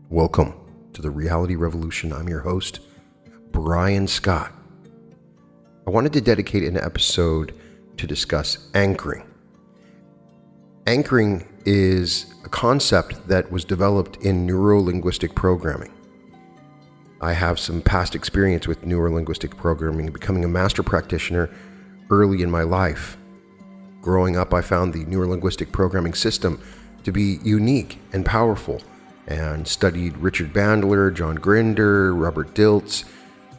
Welcome to the Reality Revolution. I'm your host, Brian Scott. I wanted to dedicate an episode to discuss anchoring. Anchoring is a concept that was developed in neuro-linguistic programming. I have some past experience with neuro-linguistic programming, becoming a master practitioner early in my life. Growing up, I found the neuro-linguistic programming system to be unique and powerful, and studied Richard Bandler, John Grinder, Robert Dilts.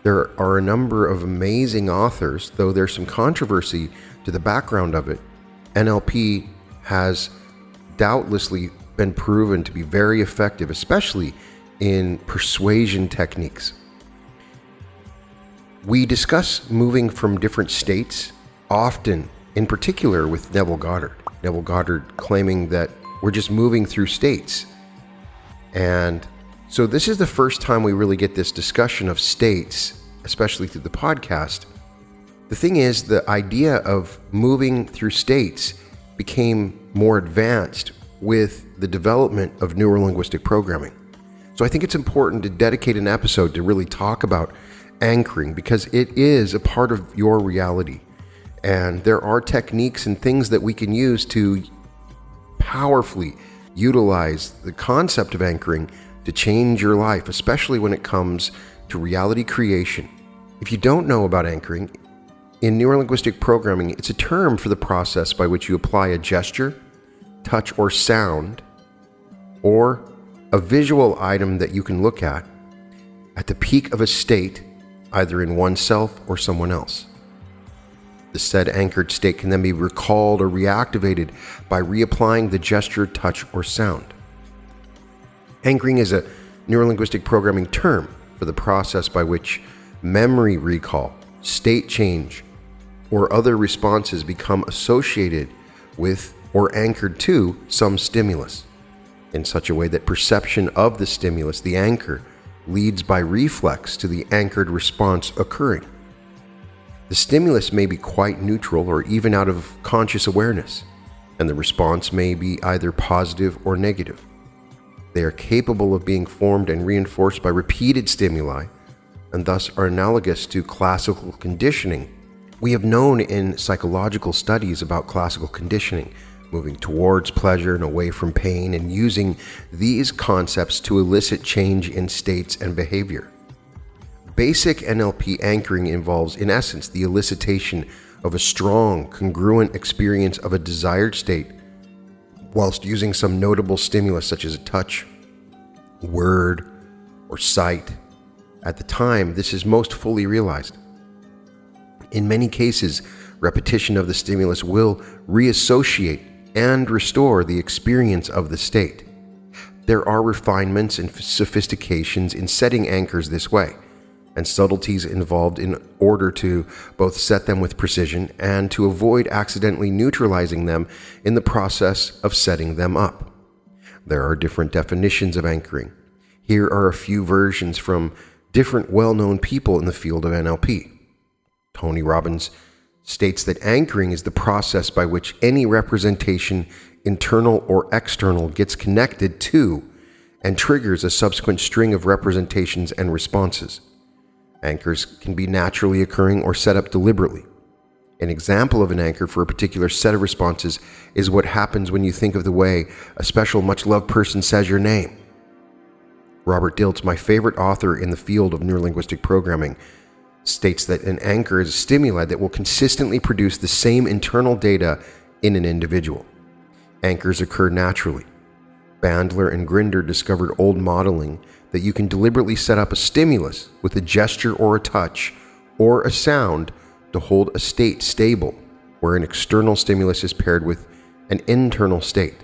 There are a number of amazing authors, though there's some controversy to the background of it. NLP has doubtlessly been proven to be very effective, especially in persuasion techniques. We discuss moving from different states, often, in particular with Neville Goddard. Neville Goddard claiming that we're just moving through states. And so this is the first time we really get this discussion of states, especially through the podcast. The thing is, the idea of moving through states became more advanced with the development of neuro-linguistic programming. So I think it's important to dedicate an episode to really talk about anchoring, because it is a part of your reality. And there are techniques and things that we can use to powerfully utilize the concept of anchoring to change your life, especially when it comes to reality creation. If you don't know about anchoring, in neurolinguistic programming, it's a term for the process by which you apply a gesture, touch, or sound, or a visual item that you can look at the peak of a state, either in oneself or someone else. The said anchored state can then be recalled or reactivated by reapplying the gesture, touch, or sound. Anchoring is a neurolinguistic programming term for the process by which memory recall, state change, or other responses become associated with or anchored to some stimulus, in such a way that perception of the stimulus, the anchor, leads by reflex to the anchored response occurring. The stimulus may be quite neutral or even out of conscious awareness, and the response may be either positive or negative. They are capable of being formed and reinforced by repeated stimuli, and thus are analogous to classical conditioning. We have known in psychological studies about classical conditioning, moving towards pleasure and away from pain, and using these concepts to elicit change in states and behavior. Basic NLP anchoring involves, in essence, the elicitation of a strong, congruent experience of a desired state, whilst using some notable stimulus such as a touch, word, or sight. At the time, this is most fully realized. In many cases, repetition of the stimulus will reassociate and restore the experience of the state. There are refinements and sophistications in setting anchors this way, and subtleties involved in order to both set them with precision and to avoid accidentally neutralizing them in the process of setting them up. There are different definitions of anchoring. Here are a few versions from different well-known people in the field of NLP. Tony Robbins states that anchoring is the process by which any representation, internal or external, gets connected to and triggers a subsequent string of representations and responses. Anchors can be naturally occurring or set up deliberately. An example of an anchor for a particular set of responses is what happens when you think of the way a special, much-loved person says your name. Robert Dilts, my favorite author in the field of neurolinguistic programming, states that an anchor is a stimuli that will consistently produce the same internal data in an individual. Anchors occur naturally. Bandler and Grinder discovered old modeling that you can deliberately set up a stimulus with a gesture or a touch or a sound to hold a state stable, where an external stimulus is paired with an internal state.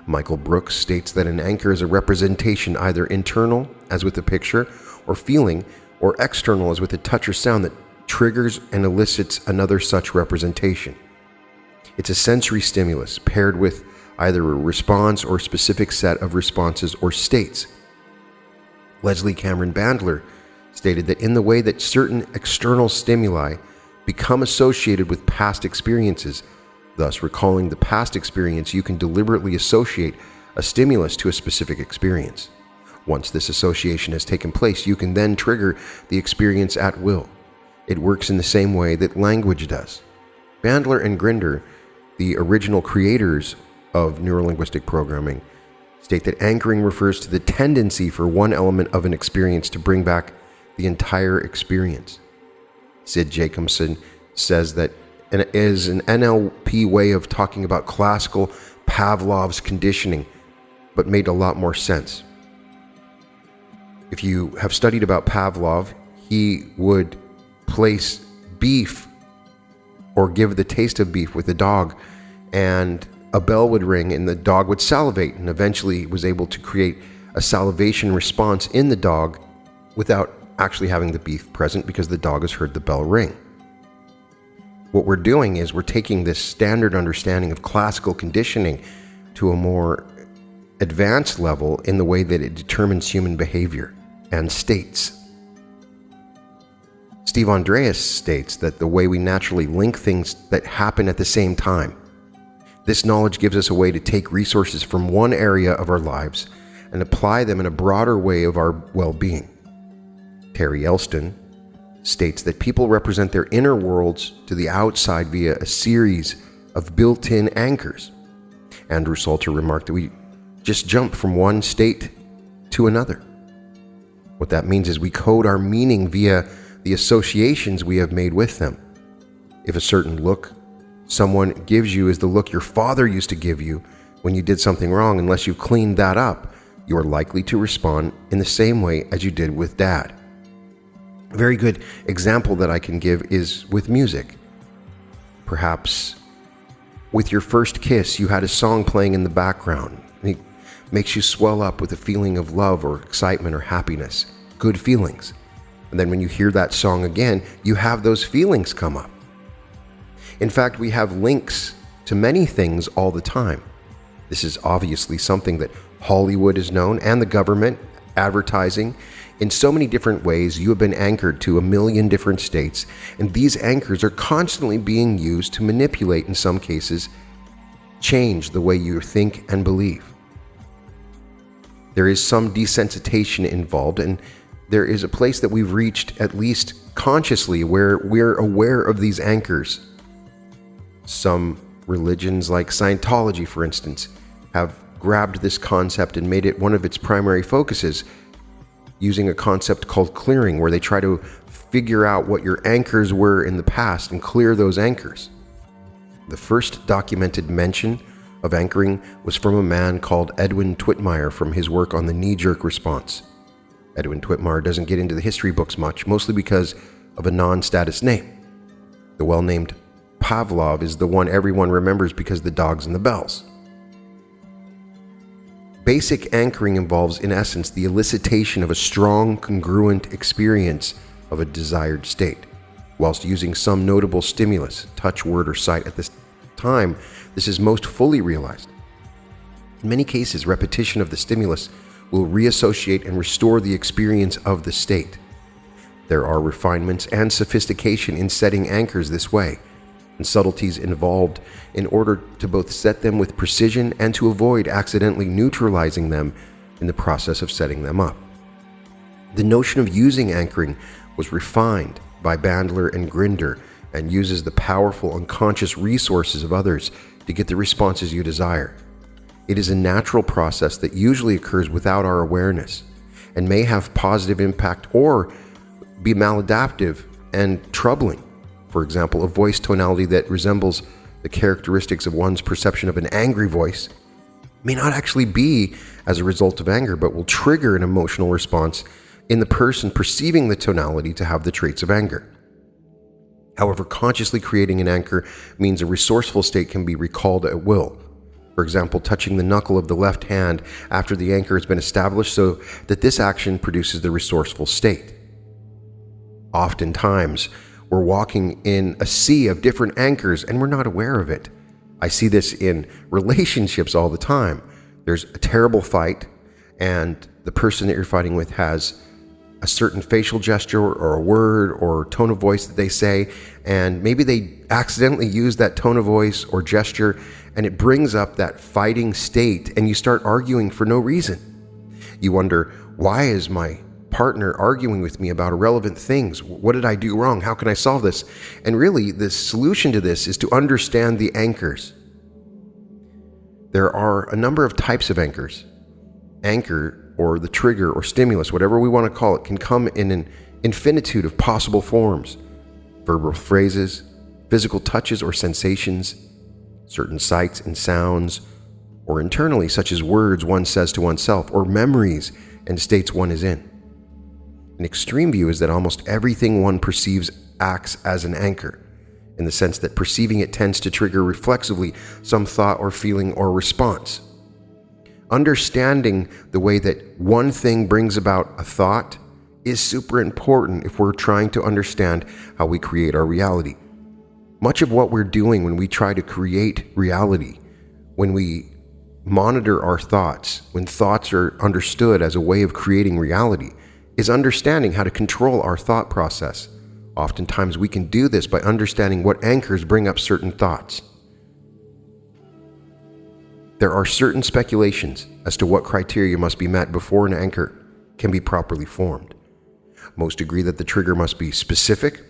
Michael Brooks states that an anchor is a representation either internal, as with a picture or feeling, or external, as with a touch or sound that triggers and elicits another such representation. It's a sensory stimulus paired with either a response or a specific set of responses or states. Leslie Cameron Bandler stated that in the way that certain external stimuli become associated with past experiences, Thus, recalling the past experience, you can deliberately associate a stimulus to a specific experience. Once this association has taken place, you can then trigger the experience at will. It works in the same way that language does. Bandler and Grinder, the original creators of neurolinguistic programming, state that anchoring refers to the tendency for one element of an experience to bring back the entire experience. Sid Jacobson says that it is an NLP way of talking about classical Pavlov's conditioning, but made a lot more sense. If you have studied about Pavlov, he would place beef or give the taste of beef with the dog, and a bell would ring and the dog would salivate, and eventually was able to create a salivation response in the dog without actually having the beef present because the dog has heard the bell ring. What we're doing is we're taking this standard understanding of classical conditioning to a more advanced level in the way that it determines human behavior and states. Steve Andreas states that the way we naturally link things that happen at the same time. This knowledge gives us a way to take resources from one area of our lives and apply them in a broader way of our well-being. Terry Elston states that people represent their inner worlds to the outside via a series of built-in anchors. Andrew Salter remarked that we just jump from one state to another. What that means is we code our meaning via the associations we have made with them. If a certain look someone gives you is the look your father used to give you when you did something wrong, unless you've cleaned that up, you are likely to respond in the same way as you did with dad. A very good example that I can give is with music. Perhaps with your first kiss, you had a song playing in the background. It makes you swell up with a feeling of love or excitement or happiness, good feelings. And then when you hear that song again, you have those feelings come up. In fact, we have links to many things all the time. This is obviously something that Hollywood is known, and the government, advertising. In so many different ways, you have been anchored to a million different states, and these anchors are constantly being used to manipulate, in some cases, change the way you think and believe. There is some desensitization involved, and there is a place that we've reached, at least consciously, where we're aware of these anchors. Some religions, like Scientology, for instance, have grabbed this concept and made it one of its primary focuses, using a concept called clearing, where they try to figure out what your anchors were in the past and clear those anchors. The first documented mention of anchoring was from a man called Edwin Twitmeyer from his work on the knee-jerk response. Edwin Twitmeyer doesn't get into the history books much, mostly because of a non-status name. The well-named Pavlov is the one everyone remembers because of the dogs and the bells. Basic anchoring involves, in essence, the elicitation of a strong, congruent experience of a desired state, whilst using some notable stimulus, touch, word, or sight. At this time, this is most fully realized. In many cases, repetition of the stimulus will reassociate and restore the experience of the state. There are refinements and sophistication in setting anchors this way, and subtleties involved in order to both set them with precision and to avoid accidentally neutralizing them in the process of setting them up. The notion of using anchoring was refined by Bandler and Grinder and uses the powerful unconscious resources of others to get the responses you desire. It is a natural process that usually occurs without our awareness and may have positive impact or be maladaptive and troubling. For example, a voice tonality that resembles the characteristics of one's perception of an angry voice may not actually be as a result of anger, but will trigger an emotional response in the person perceiving the tonality to have the traits of anger. However, consciously creating an anchor means a resourceful state can be recalled at will. For example, touching the knuckle of the left hand after the anchor has been established so that this action produces the resourceful state. Oftentimes, we're walking in a sea of different anchors and we're not aware of it. I see this in relationships all the time. There's a terrible fight and the person that you're fighting with has a certain facial gesture or a word or tone of voice that they say, and maybe they accidentally use that tone of voice or gesture, and it brings up that fighting state, and you start arguing for no reason. You wonder, why is my partner arguing with me about irrelevant things? What did I do wrong? How can I solve this? And really, the solution to this is to understand the anchors. There are a number of types of anchors. Anchor, or the trigger or stimulus, whatever we want to call it, can come in an infinitude of possible forms. Verbal phrases, physical touches or sensations, certain sights and sounds, or internally, such as words one says to oneself, or memories and states one is in. An extreme view is that almost everything one perceives acts as an anchor, in the sense that perceiving it tends to trigger reflexively some thought or feeling or response. Understanding the way that one thing brings about a thought is super important if we're trying to understand how we create our reality. Much of what we're doing when we try to create reality, when we monitor our thoughts, when thoughts are understood as a way of creating reality, is understanding how to control our thought process. Oftentimes we can do this by understanding what anchors bring up certain thoughts. There are certain speculations as to what criteria must be met before an anchor can be properly formed. Most agree that the trigger must be specific,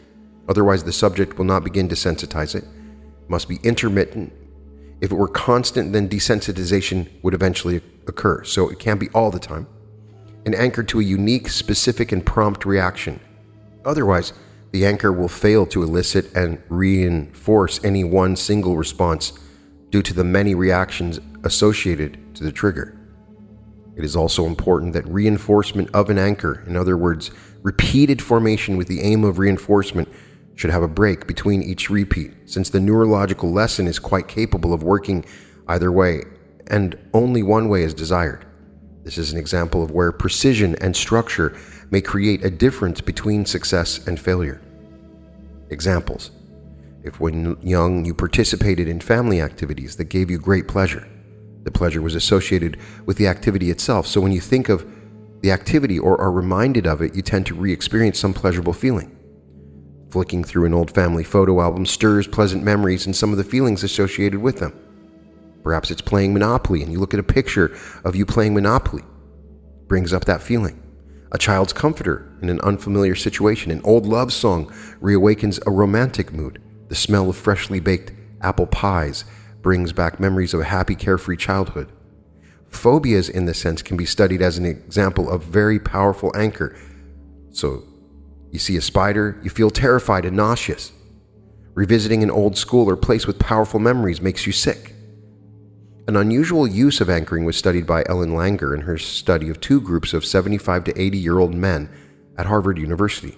otherwise the subject will not begin to sensitize it. It must be intermittent. If it were constant, then desensitization would eventually occur, so it can't be all the time. And anchored to a unique, specific, and prompt reaction. Otherwise, the anchor will fail to elicit and reinforce any one single response due to the many reactions associated to the trigger. It is also important that reinforcement of an anchor, in other words, repeated formation with the aim of reinforcement, should have a break between each repeat, since the neurological lesson is quite capable of working either way, and only one way is desired. This is an example of where precision and structure may create a difference between success and failure. Examples. If when young you participated in family activities that gave you great pleasure, the pleasure was associated with the activity itself, so when you think of the activity or are reminded of it, you tend to re-experience some pleasurable feeling. Flicking through an old family photo album stirs pleasant memories and some of the feelings associated with them. Perhaps it's playing Monopoly and you look at a picture of you playing Monopoly. Brings up that feeling. A child's comforter in an unfamiliar situation, an old love song reawakens a romantic mood. The smell of freshly baked apple pies brings back memories of a happy, carefree childhood. Phobias, in this sense, can be studied as an example of very powerful anchor. So, you see a spider, you feel terrified and nauseous. Revisiting an old school or place with powerful memories makes you sick. An unusual use of anchoring was studied by Ellen Langer in her study of two groups of 75 to 80-year-old men at Harvard University.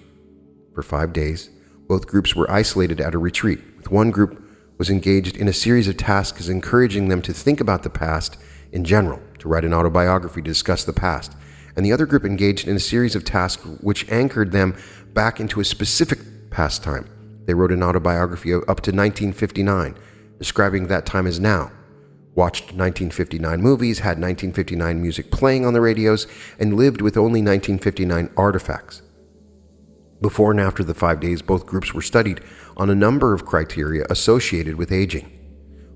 For 5 days, both groups were isolated at a retreat, with one group was engaged in a series of tasks encouraging them to think about the past in general, to write an autobiography to discuss the past, and the other group engaged in a series of tasks which anchored them back into a specific past time. They wrote an autobiography up to 1959, describing that time as now, watched 1959 movies, had 1959 music playing on the radios, and lived with only 1959 artifacts. Before and after the 5 days, both groups were studied on a number of criteria associated with aging.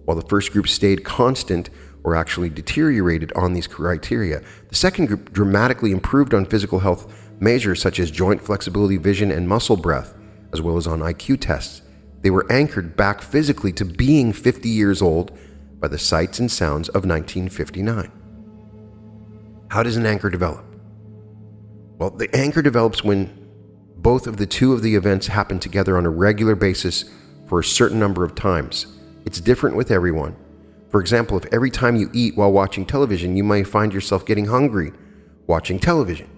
While the first group stayed constant or actually deteriorated on these criteria, the second group dramatically improved on physical health measures such as joint flexibility, vision, and muscle breadth, as well as on IQ tests. They were anchored back physically to being 50 years old by the sights and sounds of 1959. How does an anchor develop? Well, the anchor develops when both of the events happen together on a regular basis for a certain number of times. It's different with everyone. For example, if every time you eat while watching television, you may find yourself getting hungry watching television.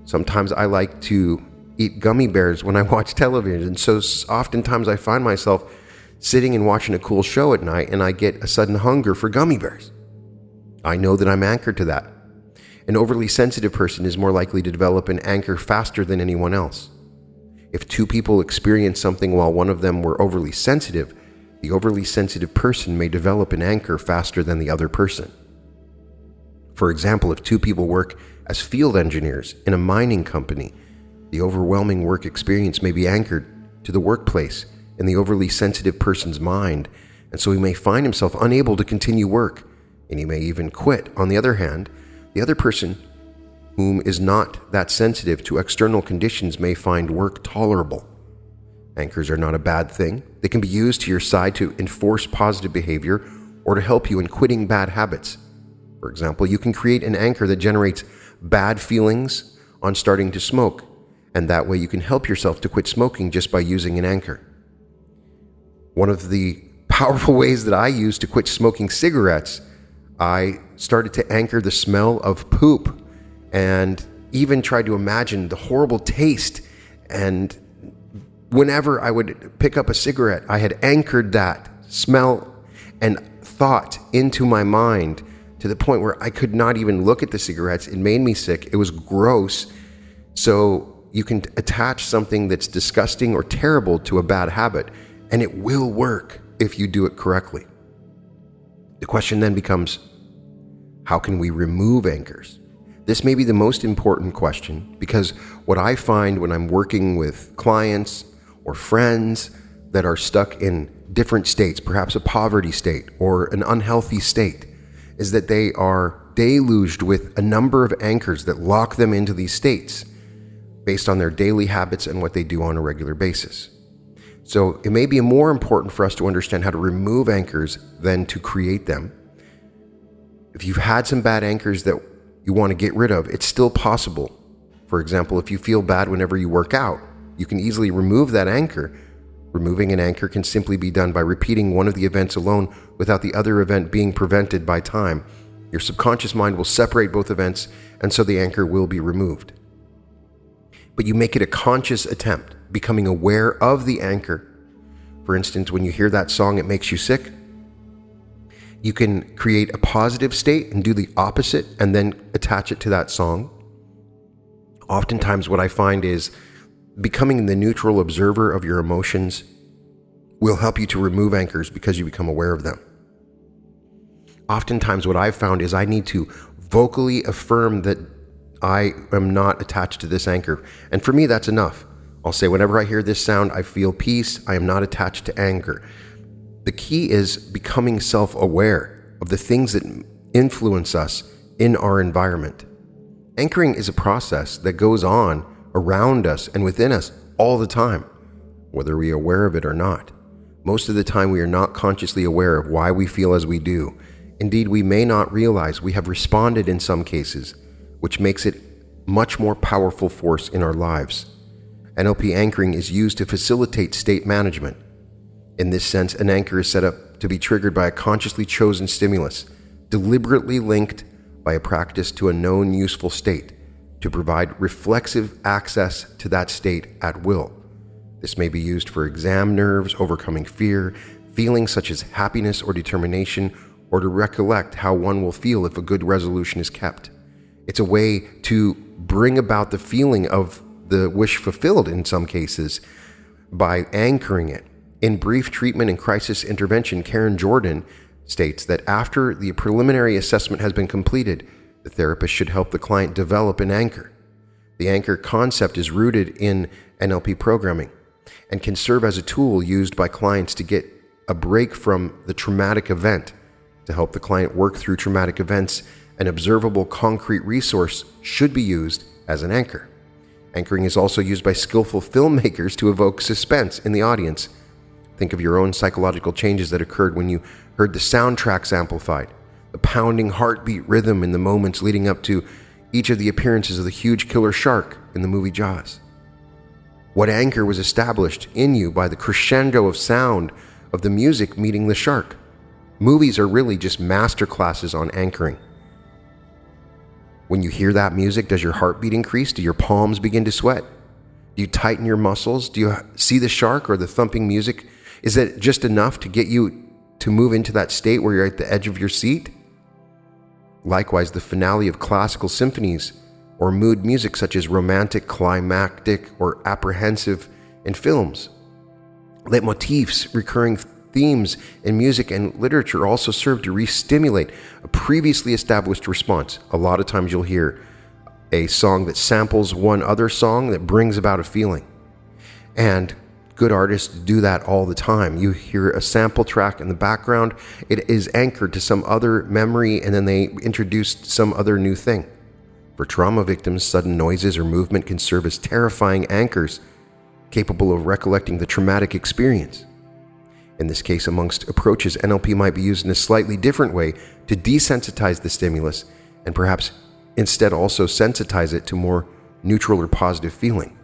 Sometimes I like to eat gummy bears when I watch television, so oftentimes I find myself sitting and watching a cool show at night and I get a sudden hunger for gummy bears. I know that I'm anchored to that. An overly sensitive person is more likely to develop an anchor faster than anyone else. If two people experience something while one of them were overly sensitive, the overly sensitive person may develop an anchor faster than the other person. For example, if two people work as field engineers in a mining company. The overwhelming work experience may be anchored to the workplace in the overly sensitive person's mind, and so he may find himself unable to continue work, and he may even quit. On the other hand, the other person whom is not that sensitive to external conditions may find work tolerable. Anchors are not a bad thing. They can be used to your side to enforce positive behavior or to help you in quitting bad habits. For example, you can create an anchor that generates bad feelings on starting to smoke, and that way you can help yourself to quit smoking just by using an anchor. One of the powerful ways that I use to quit smoking cigarettes, I started to anchor the smell of poop and even tried to imagine the horrible taste. And whenever I would pick up a cigarette, I had anchored that smell and thought into my mind to the point where I could not even look at the cigarettes. It made me sick. It was gross. So you can attach something that's disgusting or terrible to a bad habit, and it will work if you do it correctly. The question then becomes, how can we remove anchors? This may be the most important question, because what I find when I'm working with clients or friends that are stuck in different states, perhaps a poverty state or an unhealthy state, is that they are deluged with a number of anchors that lock them into these states based on their daily habits and what they do on a regular basis. So it may be more important for us to understand how to remove anchors than to create them. If you've had some bad anchors that you want to get rid of, it's still possible. For example, if you feel bad whenever you work out, you can easily remove that anchor. Removing an anchor can simply be done by repeating one of the events alone without the other event being prevented by time. Your subconscious mind will separate both events, and so the anchor will be removed. But you make it a conscious attempt, becoming aware of the anchor. For instance, when you hear that song, it makes you sick. You can create a positive state and do the opposite and then attach it to that song. Oftentimes what I find is becoming the neutral observer of your emotions will help you to remove anchors because you become aware of them. Oftentimes what I've found is I need to vocally affirm that I am not attached to this anchor. And for me, that's enough. I'll say, whenever I hear this sound, I feel peace. I am not attached to anger. The key is becoming self-aware of the things that influence us in our environment. Anchoring is a process that goes on around us and within us all the time, whether we are aware of it or not. Most of the time, we are not consciously aware of why we feel as we do. Indeed, we may not realize we have responded in some cases, which makes it much more powerful force in our lives. NLP anchoring is used to facilitate state management. In this sense, an anchor is set up to be triggered by a consciously chosen stimulus, deliberately linked by a practice to a known useful state, to provide reflexive access to that state at will. This may be used for exam nerves, overcoming fear, feelings such as happiness or determination, or to recollect how one will feel if a good resolution is kept. It's a way to bring about the feeling of the wish fulfilled in some cases by anchoring it. In Brief Treatment and Crisis Intervention, Karen Jordan states that after the preliminary assessment has been completed, the therapist should help the client develop an anchor. The anchor concept is rooted in NLP programming and can serve as a tool used by clients to get a break from the traumatic event. To help the client work through traumatic events, an observable concrete resource should be used as an anchor. Anchoring is also used by skillful filmmakers to evoke suspense in the audience. Think of your own psychological changes that occurred when you heard the soundtracks amplified, the pounding heartbeat rhythm in the moments leading up to each of the appearances of the huge killer shark in the movie Jaws. What anchor was established in you by the crescendo of sound of the music meeting the shark? Movies are really just masterclasses on anchoring. When you hear that music, does your heartbeat increase? Do your palms begin to sweat? Do you tighten your muscles? Do you see the shark or the thumping music? Is it just enough to get you to move into that state where you're at the edge of your seat? Likewise, the finale of classical symphonies or mood music such as romantic, climactic, or apprehensive in films. Leitmotifs, recurring themes in music and literature also serve to re-stimulate a previously established response. A lot of times you'll hear a song that samples one other song that brings about a feeling. And good artists do that all the time. You hear a sample track in the background, it is anchored to some other memory, and then they introduced some other new thing. For trauma victims, sudden noises or movement can serve as terrifying anchors capable of recollecting the traumatic experience. In this case, amongst approaches, NLP might be used in a slightly different way to desensitize the stimulus and perhaps instead also sensitize it to more neutral or positive feeling.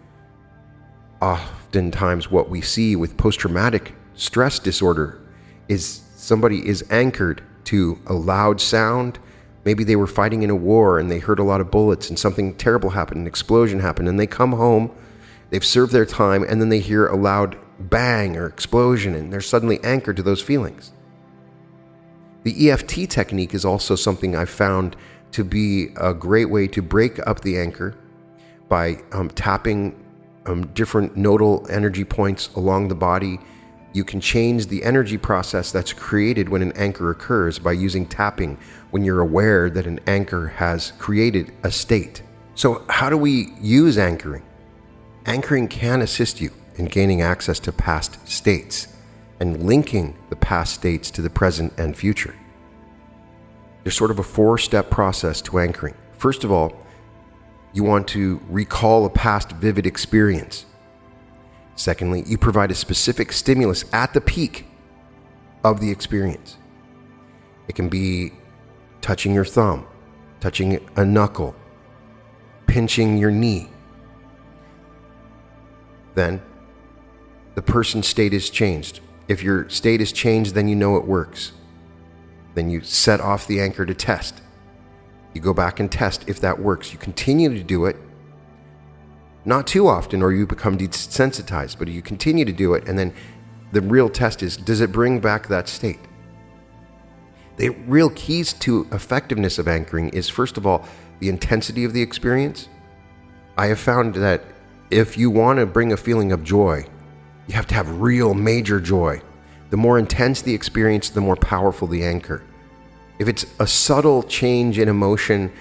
Oftentimes what we see with post-traumatic stress disorder is somebody is anchored to a loud sound. Maybe they were fighting in a war and they heard a lot of bullets and something terrible happened, an explosion happened, and they come home, they've served their time, and then they hear a loud bang or explosion and they're suddenly anchored to those feelings. The EFT technique is also something I've found to be a great way to break up the anchor by tapping different nodal energy points along the body. You can change the energy process that's created when an anchor occurs by using tapping when you're aware that an anchor has created a state. So how do we use anchoring? Anchoring can assist you in gaining access to past states and linking the past states to the present and future. There's sort of a 4-step process to anchoring. First of all, you want to recall a past vivid experience. Secondly, you provide a specific stimulus at the peak of the experience. It can be touching your thumb, touching a knuckle, pinching your knee. Then the person's state is changed. If your state is changed, then you know it works. Then you set off the anchor to test. You go back and test if that works. You continue to do it, not too often or you become desensitized, but you continue to do it, and then the real test is, does it bring back that state? The real keys to effectiveness of anchoring is, first of all, the intensity of the experience. I have found that if you want to bring a feeling of joy, you have to have real major joy. The more intense the experience, the more powerful the anchor. If it's a subtle change in emotion,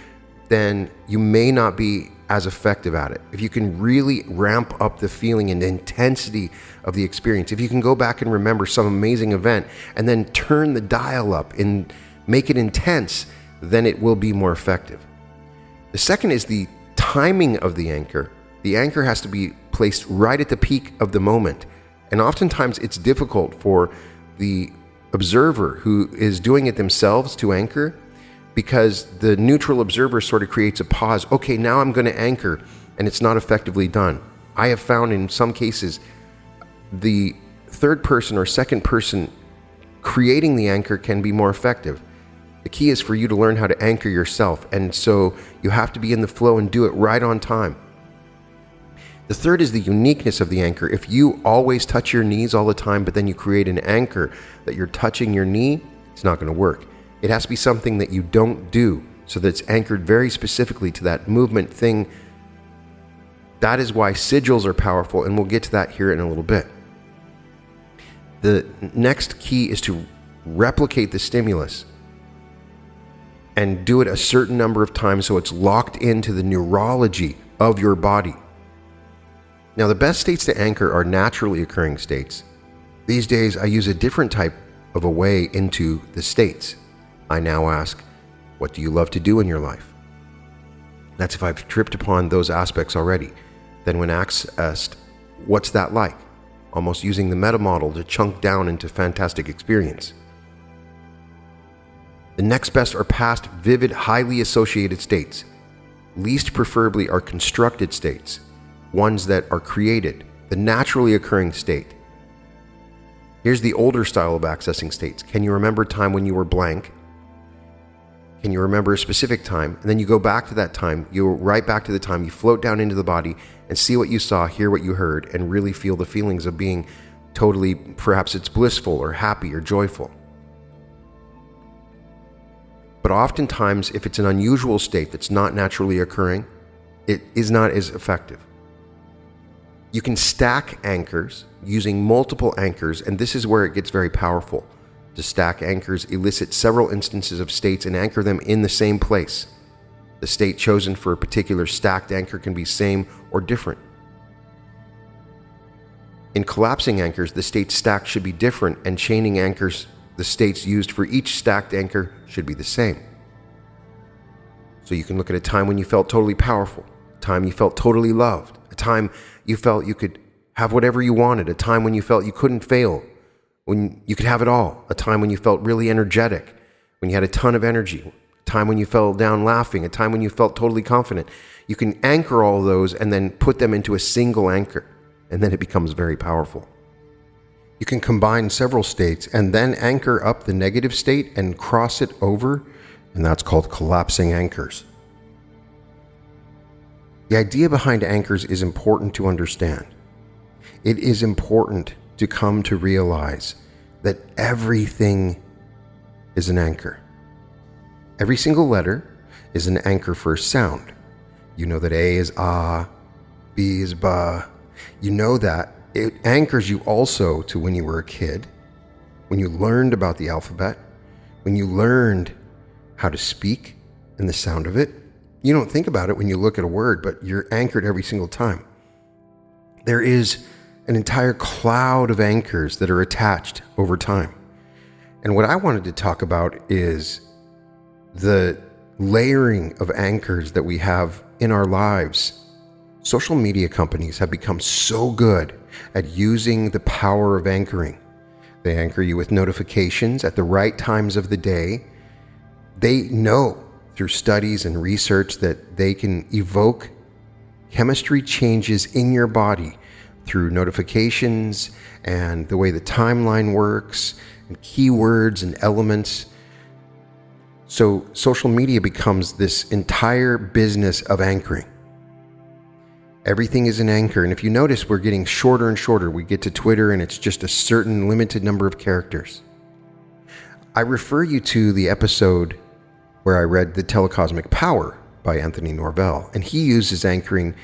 then you may not be as effective at it. If you can really ramp up the feeling and the intensity of the experience, if you can go back and remember some amazing event and then turn the dial up and make it intense, then it will be more effective. The second is the timing of the anchor. The anchor has to be placed right at the peak of the moment. And oftentimes it's difficult for the observer who is doing it themselves to anchor, because the neutral observer sort of creates a pause. Okay, now I'm going to anchor, and it's not effectively done. I have found in some cases the third person or second person creating the anchor can be more effective. The key is for you to learn how to anchor yourself, and so you have to be in the flow and do it right on time. The third is the uniqueness of the anchor. If you always touch your knees all the time, but then you create an anchor that you're touching your knee, it's not going to work. It has to be something that you don't do, so that it's anchored very specifically to that movement thing. That is why sigils are powerful, and we'll get to that here in a little bit. The next key is to replicate the stimulus and do it a certain number of times so it's locked into the neurology of your body. Now, the best states to anchor are naturally occurring states. These days, I use a different type of a way into the states. I now ask, what do you love to do in your life? That's if I've tripped upon those aspects already. Then when asked, what's that like? Almost using the meta model to chunk down into fantastic experience. The next best are past, vivid, highly associated states. Least preferably are constructed states, ones that are created, the naturally occurring state. Here's the older style of accessing states. Can you remember a time when you were blank? Can you remember a specific time? And then you go back to that time, you go right back to the time, you float down into the body and see what you saw, hear what you heard, and really feel the feelings of being totally, perhaps it's blissful or happy or joyful. But oftentimes, if it's an unusual state that's not naturally occurring, it is not as effective. You can stack anchors using multiple anchors, and this is where it gets very powerful. To stack anchors, elicit several instances of states and anchor them in the same place. The state chosen for a particular stacked anchor can be same or different. In collapsing anchors, the states stacked should be different, and chaining anchors, the states used for each stacked anchor should be the same. So you can look at a time when you felt totally powerful, a time you felt totally loved, a time you felt you could have whatever you wanted, a time when you felt you couldn't fail, when you could have it all, a time when you felt really energetic, when you had a ton of energy, a time when you fell down laughing, a time when you felt totally confident. You can anchor all those and then put them into a single anchor, and then it becomes very powerful. You can combine several states and then anchor up the negative state and cross it over, and that's called collapsing anchors. The idea behind anchors is important to understand. It is important to come to realize that everything is an anchor. Every single letter is an anchor for a sound. You know that A is ah, B is ba. You know that. It anchors you also to when you were a kid, when you learned about the alphabet, when you learned how to speak and the sound of it. You don't think about it when you look at a word, but you're anchored every single time. There is an entire cloud of anchors that are attached over time. And what I wanted to talk about is the layering of anchors that we have in our lives. Social media companies have become so good at using the power of anchoring. They anchor you with notifications at the right times of the day. They know through studies and research that they can evoke chemistry changes in your body through notifications and the way the timeline works and keywords and elements. So social media becomes this entire business of anchoring. Everything is an anchor, and if you notice, we're getting shorter and shorter. We get to Twitter and it's just a certain limited number of characters. I refer you to the episode where I read The Telecosmic Power by Anthony Norvell, and he uses anchoring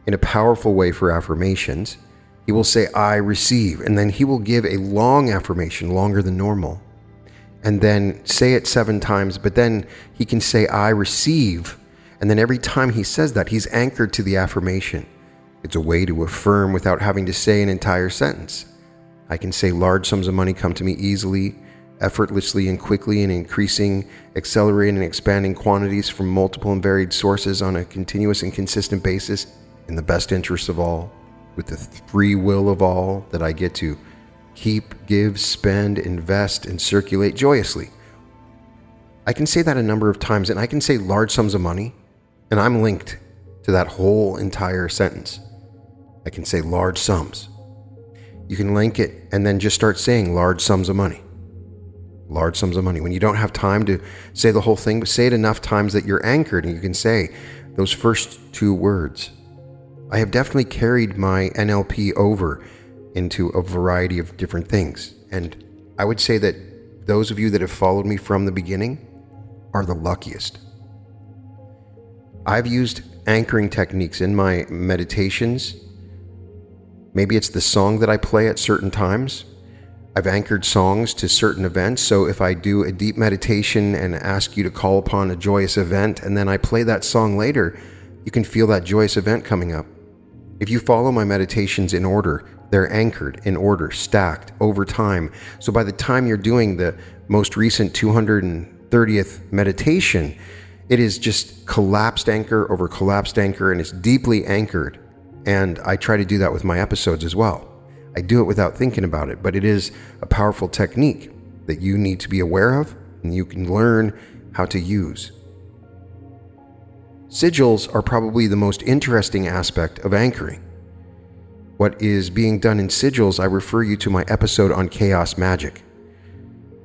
in a powerful way for affirmations. He will say, I receive, and then he will give a long affirmation, longer than normal, and then say it 7 times, but then he can say, I receive, and then every time he says that, he's anchored to the affirmation. It's a way to affirm without having to say an entire sentence. I can say large sums of money come to me easily, effortlessly and quickly, in increasing, accelerating, and expanding quantities from multiple and varied sources on a continuous and consistent basis, in the best interest of all, with the free will of all, that I get to keep, give, spend, invest, and circulate joyously. I can say that a number of times, and I can say large sums of money, and I'm linked to that whole entire sentence. I can say large sums. You can link it and then just start saying large sums of money. Large sums of money. When you don't have time to say the whole thing, but say it enough times that you're anchored and you can say those first 2 words. I have definitely carried my NLP over into a variety of different things. And I would say that those of you that have followed me from the beginning are the luckiest. I've used anchoring techniques in my meditations. Maybe it's the song that I play at certain times. I've anchored songs to certain events, so if I do a deep meditation and ask you to call upon a joyous event, and then I play that song later, you can feel that joyous event coming up. If you follow my meditations in order, they're anchored in order, stacked over time. So by the time you're doing the most recent 230th meditation, it is just collapsed anchor over collapsed anchor, and it's deeply anchored. And I try to do that with my episodes as well. I do it without thinking about it, but it is a powerful technique that you need to be aware of and you can learn how to use. Sigils are probably the most interesting aspect of anchoring. What is being done in sigils, I refer you to my episode on chaos magic.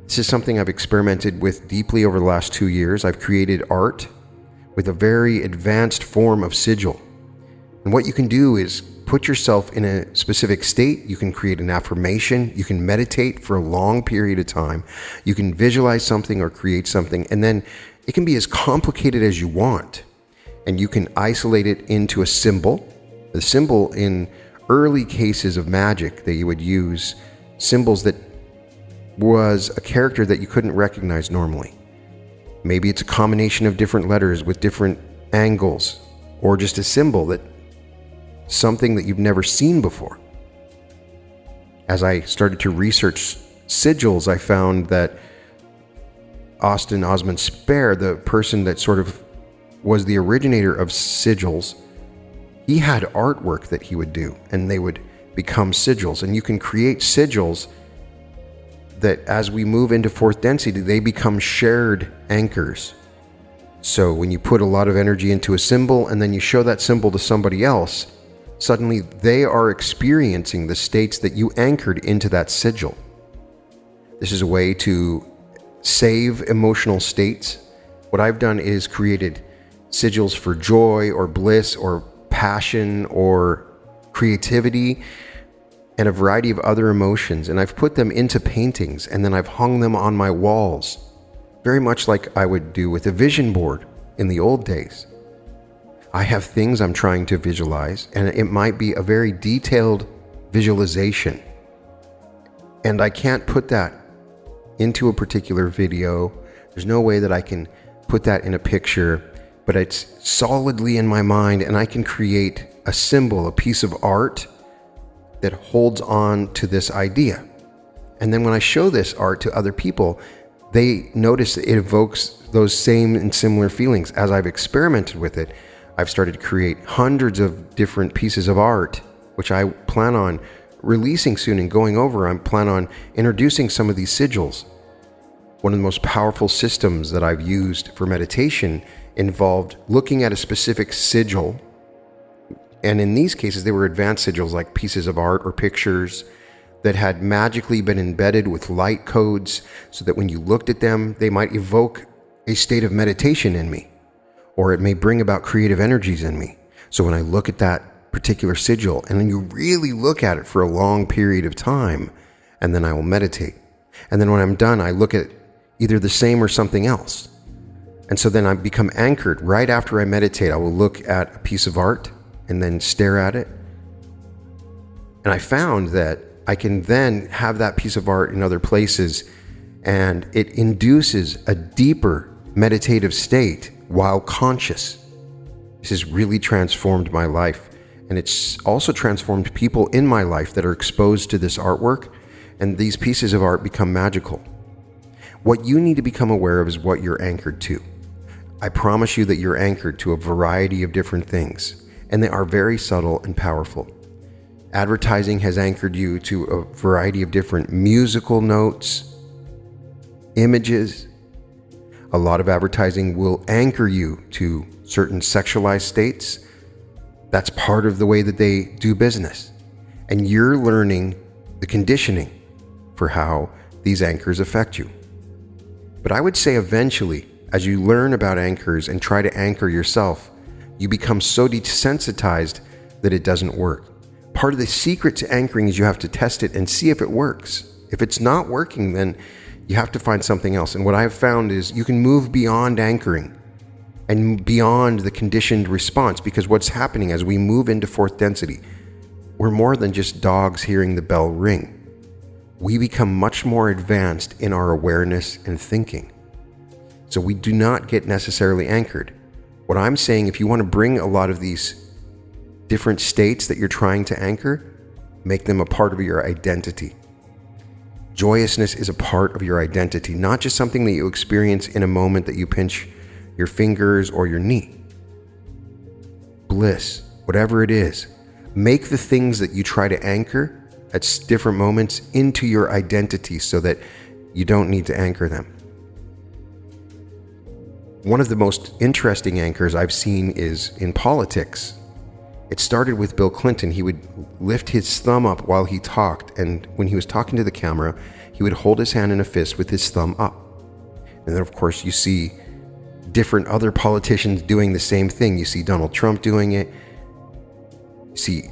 This is something I've experimented with deeply over the last 2 years. I've created art with a very advanced form of sigil. And what you can do is put yourself in a specific state. You can create an affirmation. You can meditate for a long period of time. You can visualize something or create something. And then it can be as complicated as you want. And you can isolate it into a symbol. The symbol in early cases of magic that you would use, symbols that was a character that you couldn't recognize normally. Maybe it's a combination of different letters with different angles, or just a symbol that something that you've never seen before. As I started to research sigils, I found that Austin Osman Spare, the person that sort of was the originator of sigils, he had artwork that he would do, and they would become sigils. And you can create sigils that, as we move into fourth density, they become shared anchors. So when you put a lot of energy into a symbol and then you show that symbol to somebody else, suddenly they are experiencing the states that you anchored into that sigil. This is a way to save emotional states. What I've done is created sigils for joy or bliss or passion or creativity and a variety of other emotions, and I've put them into paintings, and then I've hung them on my walls, very much like I would do with a vision board in the old days. I have things I'm trying to visualize, and it might be a very detailed visualization, and I can't put that into a particular video. There's no way that I can put that in a picture, but it's solidly in my mind, and I can create a symbol, a piece of art that holds on to this idea. And then when I show this art to other people, they notice that it evokes those same and similar feelings. As I've experimented with it, I've started to create hundreds of different pieces of art, which I plan on releasing soon and going over. I plan on introducing some of these sigils. One of the most powerful systems that I've used for meditation involved looking at a specific sigil. And in these cases, they were advanced sigils, like pieces of art or pictures that had magically been embedded with light codes so that when you looked at them, they might evoke a state of meditation in me, or it may bring about creative energies in me. So when I look at that particular sigil, and then you really look at it for a long period of time, and then I will meditate. And then when I'm done, I look at either the same or something else. And so then I become anchored. Right after I meditate, I will look at a piece of art and then stare at it. And I found that I can then have that piece of art in other places, and it induces a deeper meditative state while conscious. This has really transformed my life, and it's also transformed people in my life that are exposed to this artwork, and these pieces of art become magical. What you need to become aware of is what you're anchored to. I promise you that you're anchored to a variety of different things, and they are very subtle and powerful. Advertising has anchored you to a variety of different musical notes, images. A lot of advertising will anchor you to certain sexualized states. That's part of the way that they do business. And you're learning the conditioning for how these anchors affect you. But I would say eventually, as you learn about anchors and try to anchor yourself, you become so desensitized that it doesn't work. Part of the secret to anchoring is you have to test it and see if it works. If it's not working, then you have to find something else. And what I have found is you can move beyond anchoring and beyond the conditioned response, because what's happening as we move into fourth density, we're more than just dogs hearing the bell ring. We become much more advanced in our awareness and thinking. So we do not get necessarily anchored. What I'm saying, if you want to bring a lot of these different states that you're trying to anchor, make them a part of your identity. Joyousness is a part of your identity, not just something that you experience in a moment that you pinch your fingers or your knee. Bliss, whatever it is, make the things that you try to anchor at different moments into your identity so that you don't need to anchor them. One of the most interesting anchors I've seen is in politics. It started with Bill Clinton. He would lift his thumb up while he talked, and when he was talking to the camera, he would hold his hand in a fist with his thumb up. And then, of course, you see different other politicians doing the same thing. You see Donald Trump doing it. You see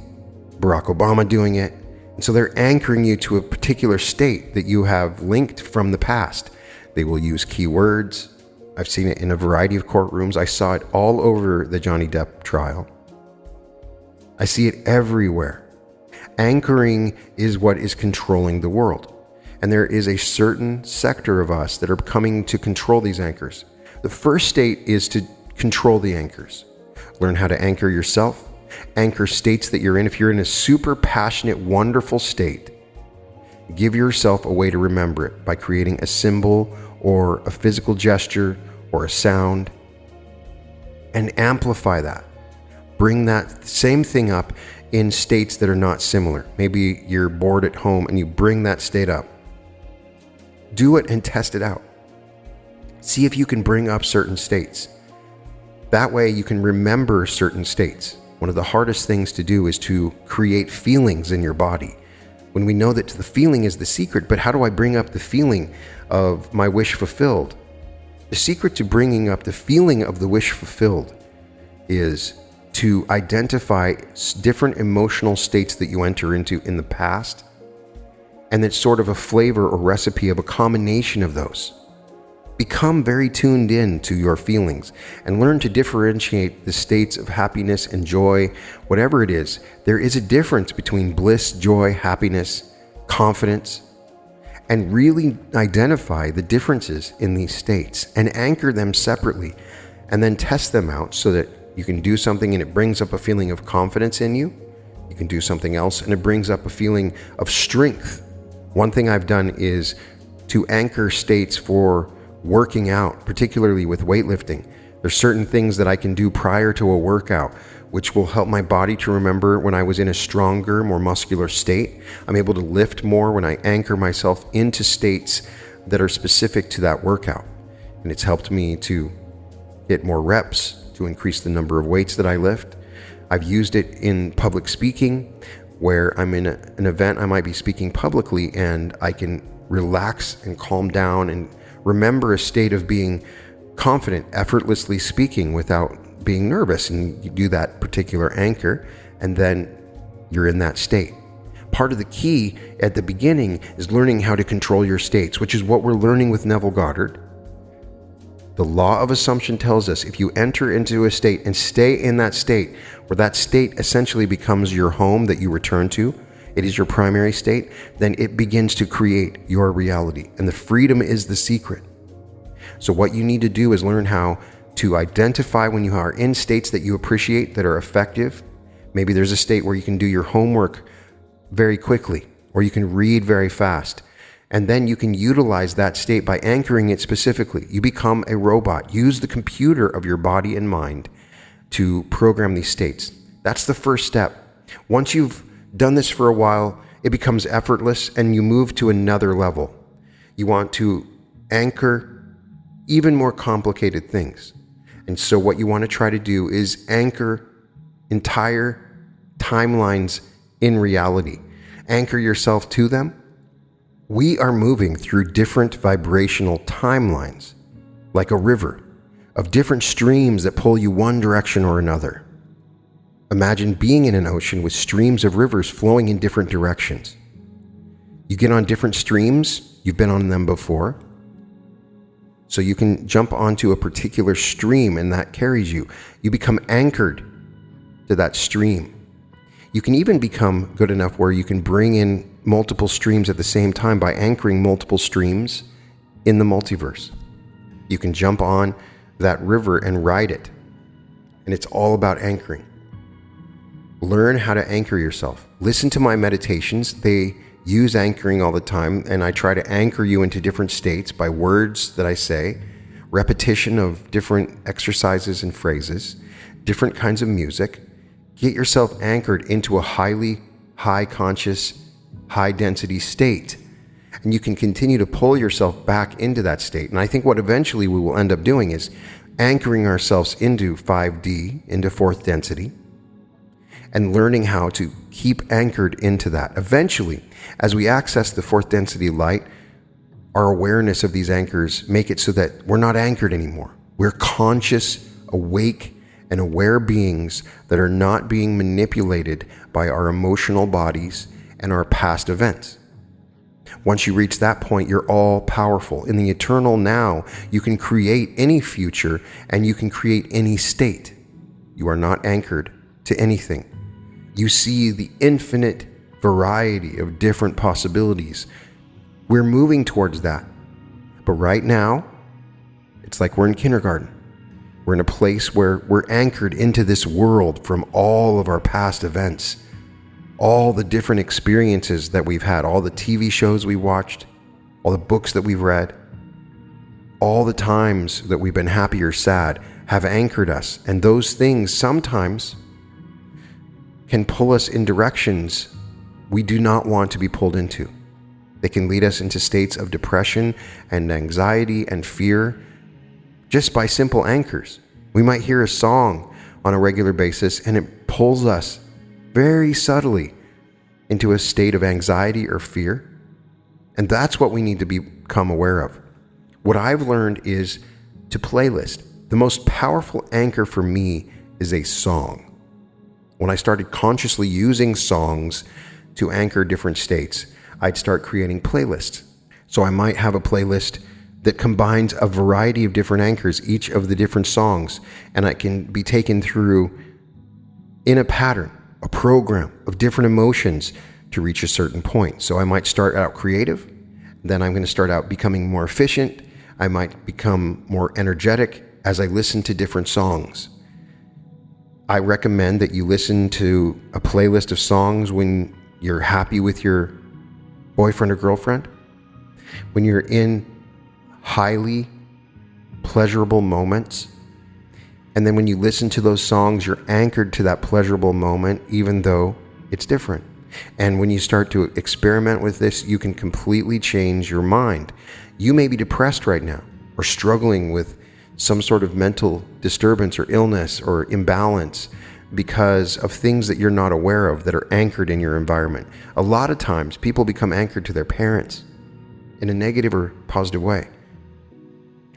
Barack Obama doing it. And so they're anchoring you to a particular state that you have linked from the past. They will use keywords. I've seen it in a variety of courtrooms. I saw it all over the Johnny Depp trial. I see it everywhere. Anchoring is what is controlling the world. And there is a certain sector of us that are coming to control these anchors. The first state is to control the anchors. Learn how to anchor yourself, anchor states that you're in. If you're in a super passionate, wonderful state, give yourself a way to remember it by creating a symbol or a physical gesture or a sound, and amplify that. Bring that same thing up in states that are not similar. Maybe you're bored at home and you bring that state up. Do it and test it out. See if you can bring up certain states. That way you can remember certain states. One of the hardest things to do is to create feelings in your body. When we know that the feeling is the secret, but how do I bring up the feeling of my wish fulfilled? The secret to bringing up the feeling of the wish fulfilled is to identify different emotional states that you enter into in the past, and it's sort of a flavor or recipe of a combination of those. Become very tuned in to your feelings and learn to differentiate the states of happiness and joy, whatever it is. There is a difference between bliss, joy, happiness, confidence, and really identify the differences in these states and anchor them separately, and then test them out so that you can do something and it brings up a feeling of confidence in you. You can do something else and it brings up a feeling of strength. One thing I've done is to anchor states for working out, particularly with weightlifting. There's certain things that I can do prior to a workout, which will help my body to remember when I was in a stronger, more muscular state. I'm able to lift more when I anchor myself into states that are specific to that workout. And it's helped me to get more reps, to increase the number of weights that I lift. I've used it in public speaking, where I'm in an event, I might be speaking publicly, and I can relax and calm down and remember a state of being confident, effortlessly speaking without being nervous. And you do that particular anchor, and then you're in that state. Part of the key at the beginning is learning how to control your states, which is what we're learning with Neville Goddard. The law of assumption tells us if you enter into a state and stay in that state, where that state essentially becomes your home that you return to, it is your primary state, then it begins to create your reality. And the freedom is the secret. So what you need to do is learn how to identify when you are in states that you appreciate, that are effective. Maybe there's a state where you can do your homework very quickly, or you can read very fast. And then you can utilize that state by anchoring it specifically. You become a robot. Use the computer of your body and mind to program these states. That's the first step. Once you've done this for a while, it becomes effortless and you move to another level. You want to anchor even more complicated things. And so what you want to try to do is anchor entire timelines in reality. Anchor yourself to them. We are moving through different vibrational timelines, like a river, of different streams that pull you one direction or another. Imagine being in an ocean with streams of rivers flowing in different directions. You get on different streams, you've been on them before, so you can jump onto a particular stream and that carries you. You become anchored to that stream. You can even become good enough where you can bring in multiple streams at the same time by anchoring multiple streams in the multiverse. You can jump on that river and ride it. And it's all about anchoring. Learn how to anchor yourself. Listen to my meditations. They use anchoring all the time, and I try to anchor you into different states by words that I say, repetition of different exercises and phrases, different kinds of music. Get yourself anchored into a high conscious, high density state. And you can continue to pull yourself back into that state. And I think what eventually we will end up doing is anchoring ourselves into 5D, into fourth density, and learning how to keep anchored into that. Eventually, as we access the fourth density light, our awareness of these anchors make it so that we're not anchored anymore. We're conscious, awake, and aware beings that are not being manipulated by our emotional bodies and our past events. Once you reach that point, you're all powerful. In the eternal now, you can create any future and you can create any state. You are not anchored to anything. You see the infinite variety of different possibilities. We're moving towards that. But right now, it's like we're in kindergarten. We're in a place where we're anchored into this world from all of our past events, all the different experiences that we've had, all the TV shows we watched, all the books that we've read, all the times that we've been happy or sad have anchored us. And those things sometimes can pull us in directions we do not want to be pulled into. They can lead us into states of depression and anxiety and fear just by simple anchors. We might hear a song on a regular basis and it pulls us very subtly into a state of anxiety or fear. And that's what we need to become aware of. What I've learned is to playlist. The most powerful anchor for me is a song. When I started consciously using songs to anchor different states, I'd start creating playlists. So I might have a playlist that combines a variety of different anchors, each of the different songs, and I can be taken through in a pattern, a program of different emotions to reach a certain point. So I might start out creative, then I'm going to start out becoming more efficient. I might become more energetic as I listen to different songs. I recommend that you listen to a playlist of songs when you're happy with your boyfriend or girlfriend, when you're in highly pleasurable moments, and then when you listen to those songs, you're anchored to that pleasurable moment, even though it's different. And when you start to experiment with this, you can completely change your mind. You may be depressed right now or struggling with some sort of mental disturbance or illness or imbalance because of things that you're not aware of that are anchored in your environment. A lot of times people become anchored to their parents in a negative or positive way.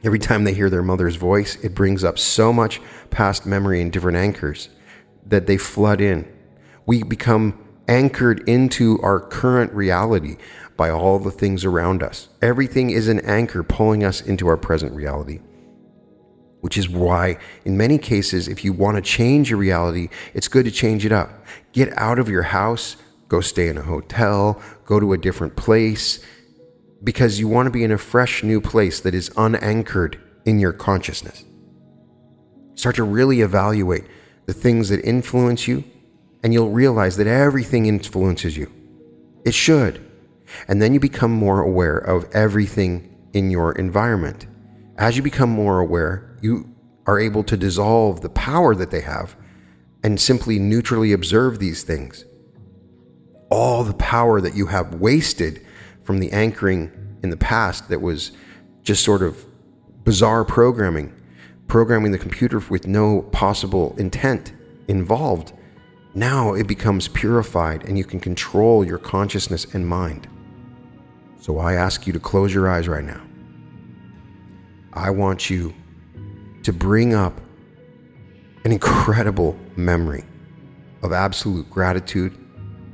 Every time they hear their mother's voice, it brings up so much past memory and different anchors that they flood in. We become anchored into our current reality by all the things around us. Everything is an anchor pulling us into our present reality, which is why in many cases, if you want to change your reality, it's good to change it up. Get out of your house, go stay in a hotel, go to a different place, because you want to be in a fresh new place that is unanchored in your consciousness. Start to really evaluate the things that influence you, and you'll realize that everything influences you. It should. And then you become more aware of everything in your environment. As you become more aware, you are able to dissolve the power that they have and simply neutrally observe these things. All the power that you have wasted from the anchoring in the past that was just sort of bizarre programming the computer with no possible intent involved. Now it becomes purified and you can control your consciousness and mind. So I ask you to close your eyes right now. I want you to bring up an incredible memory of absolute gratitude,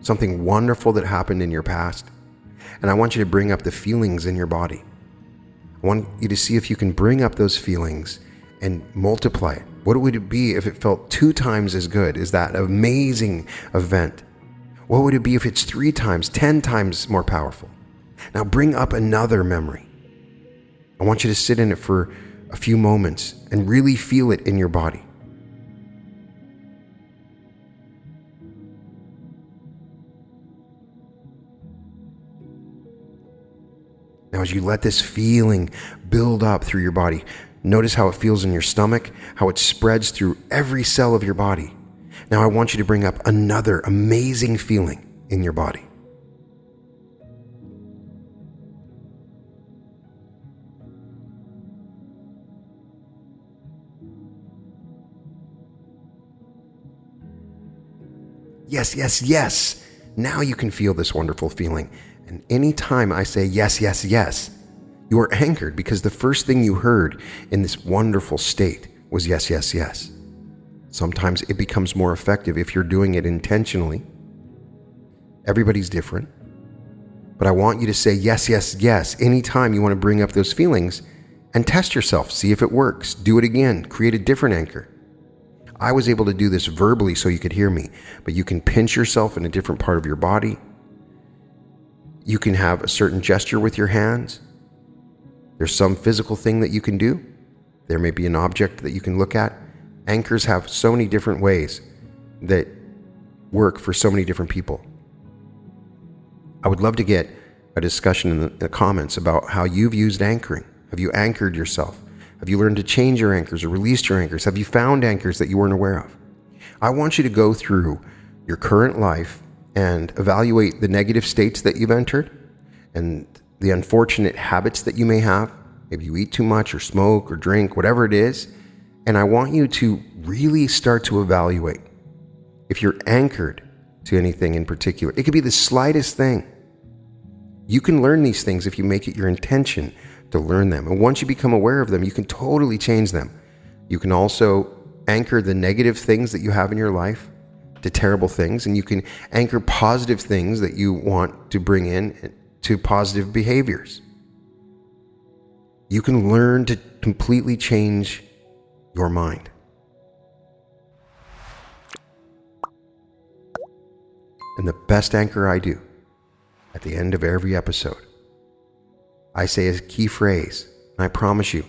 something wonderful that happened in your past. And I want you to bring up the feelings in your body. I want you to see if you can bring up those feelings and multiply it. What would it be if it felt 2 times as good as that amazing event? What would it be if it's 3 times, 10 times more powerful? Now bring up another memory. I want you to sit in it for a few moments and really feel it in your body. Now, as you let this feeling build up through your body, notice how it feels in your stomach, how it spreads through every cell of your body. Now, I want you to bring up another amazing feeling in your body. Yes, yes, yes. Now you can feel this wonderful feeling. And anytime I say yes, yes, yes, you are anchored because the first thing you heard in this wonderful state was yes, yes, yes. Sometimes it becomes more effective if you're doing it intentionally. Everybody's different. But I want you to say yes, yes, yes anytime you want to bring up those feelings and test yourself. See if it works. Do it again. Create a different anchor. I was able to do this verbally so you could hear me, but you can pinch yourself in a different part of your body. You can have a certain gesture with your hands. There's some physical thing that you can do. There may be an object that you can look at. Anchors have so many different ways that work for so many different people. I would love to get a discussion in the comments about how you've used anchoring. Have you anchored yourself? Have you learned to change your anchors or released your anchors? Have you found anchors that you weren't aware of? I want you to go through your current life and evaluate the negative states that you've entered and the unfortunate habits that you may have. Maybe you eat too much or smoke or drink, whatever it is. And I want you to really start to evaluate if you're anchored to anything in particular. It could be the slightest thing. You can learn these things if you make it your intention to learn them. And once you become aware of them, you can totally change them. You can also anchor the negative things that you have in your life to terrible things, and you can anchor positive things that you want to bring in to positive behaviors. You can learn to completely change your mind. And the best anchor I do at the end of every episode, I say a key phrase, and I promise you,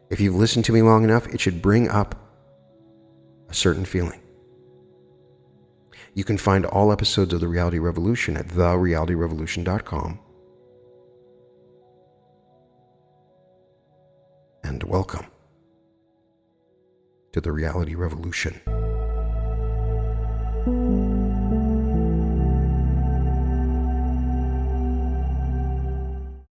if you've listened to me long enough, it should bring up a certain feeling. You can find all episodes of The Reality Revolution at therealityrevolution.com. And welcome to The Reality Revolution.